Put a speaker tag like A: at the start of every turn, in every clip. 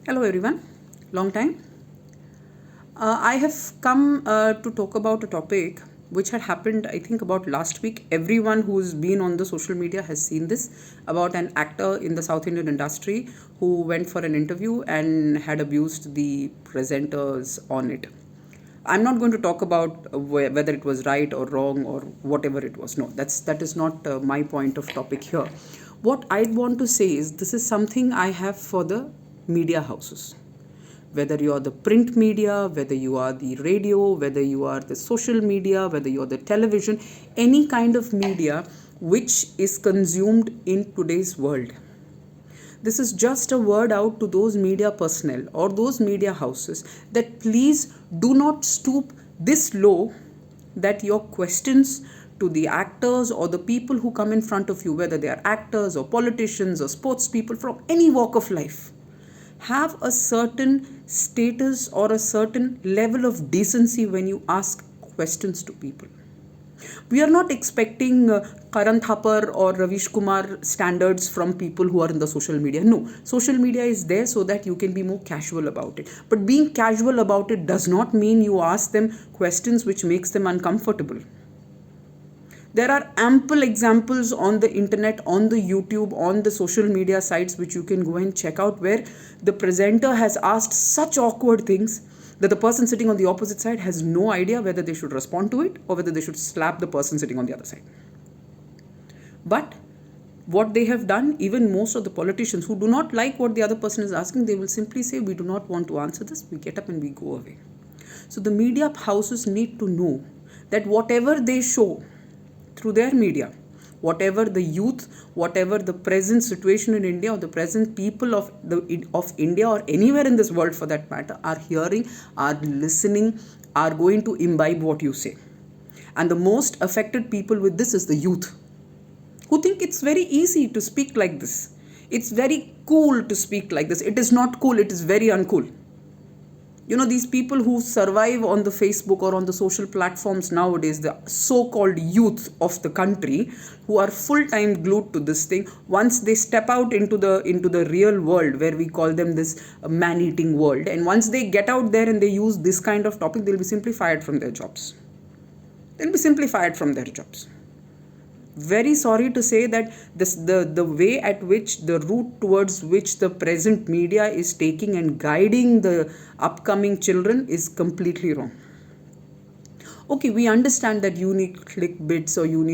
A: Hello everyone, long time. I have come to talk about a topic which had happened, I think, about last week. Everyone who's been on the social media has seen this about an actor in the South Indian industry who went for an interview and had abused the presenters on it. I'm not going to talk about whether it was right or wrong or whatever it was. No, that is not my point of topic here. What I want to say is this is something I have for the media houses, whether you are the print media, whether you are the radio, whether you are the social media, whether you are the television, any kind of media which is consumed in today's world. This is just a word out to those media personnel or those media houses that please do not stoop this low that your questions to the actors or the people who come in front of you, whether they are actors or politicians or sports people from any walk of life, have a certain status or a certain level of decency when you ask questions to people. We are not expecting Karan Thapar or Ravish Kumar standards from people who are in the social media. No, social media is there so that you can be more casual about it. But being casual about it does not mean you ask them questions which makes them uncomfortable. There are ample examples on the internet, on the YouTube, on the social media sites which you can go and check out where the presenter has asked such awkward things that the person sitting on the opposite side has no idea whether they should respond to it or whether they should slap the person sitting on the other side. But what they have done, even most of the politicians who do not like what the other person is asking, they will simply say, we do not want to answer this, we get up and we go away. So the media houses need to know that whatever they show through their media, whatever the youth, whatever the present situation in India or the present people of India or anywhere in this world for that matter are hearing, are listening, are going to imbibe what you say. And the most affected people with this is the youth, who think it's very easy to speak like this. It's very cool to speak like this. It is not cool, it is very uncool. You know, these people who survive on the Facebook or on the social platforms nowadays, the so-called youth of the country who are full-time glued to this thing, once they step out into the real world where we call them this man-eating world, and once they get out there and they use this kind of topic, they'll be simply fired from their jobs. They'll be simply fired from their jobs. Very sorry to say that the way at which the route towards which the present media is taking and guiding the upcoming children is completely wrong. Okay, we understand that you need clickbaits or you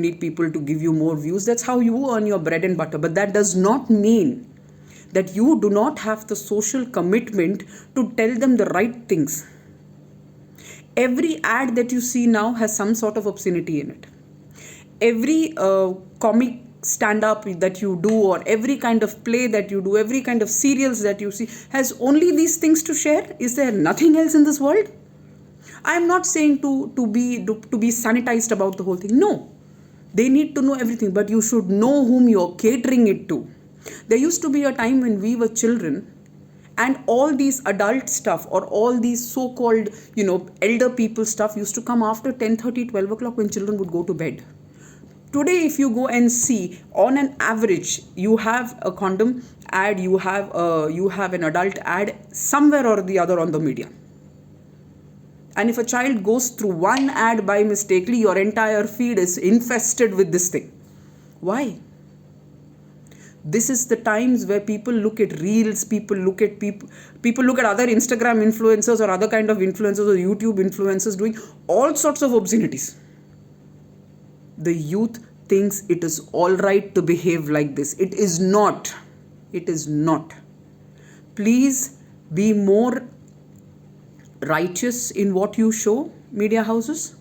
A: need people to give you more views. That's how you earn your bread and butter. But that does not mean that you do not have the social commitment to tell them the right things. Every ad that you see now has some sort of obscenity in it. Every comic stand-up that you do or every kind of play that you do, every kind of serials that you see has only these things to share. Is there nothing else in this world? I am not saying to be sanitized about the whole thing. No, they need to know everything, but you should know whom you're catering it to. There used to be a time when we were children and all these adult stuff or all these so-called, elder people stuff used to come after 10:30, 12 o'clock when children would go to bed. Today, if you go and see, on an average, you have a condom ad, you have an adult ad somewhere or the other on the media. And if a child goes through one ad by mistakenly, your entire feed is infested with this thing. Why? This is the times where people look at reels, people look at other Instagram influencers or other kind of influencers or YouTube influencers doing all sorts of obscenities. The youth thinks it is all right to behave like this. It is not. It is not. Please be more righteous in what you show, media houses.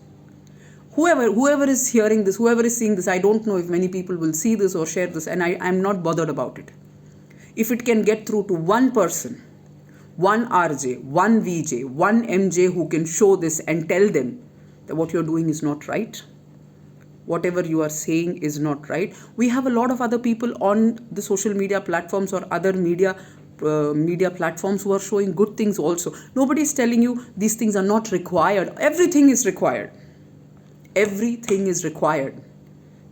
A: Whoever is hearing this, whoever is seeing this, I don't know if many people will see this or share this, and I'm not bothered about it. If it can get through to one person, one RJ, one VJ, one MJ who can show this and tell them that what you're doing is not right, whatever you are saying is not right. We have a lot of other people on the social media platforms or other media platforms who are showing good things also. Nobody is telling you these things are not required. Everything is required. Everything is required.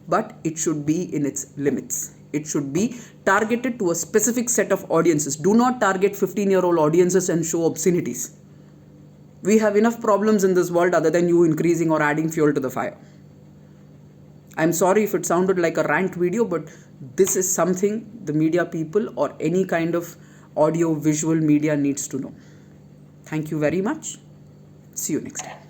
A: But it should be in its limits. It should be targeted to a specific set of audiences. Do not target 15-year-old audiences and show obscenities. We have enough problems in this world other than you increasing or adding fuel to the fire. I'm sorry if it sounded like a rant video, but this is something the media people or any kind of audio visual media needs to know. Thank you very much. See you next time.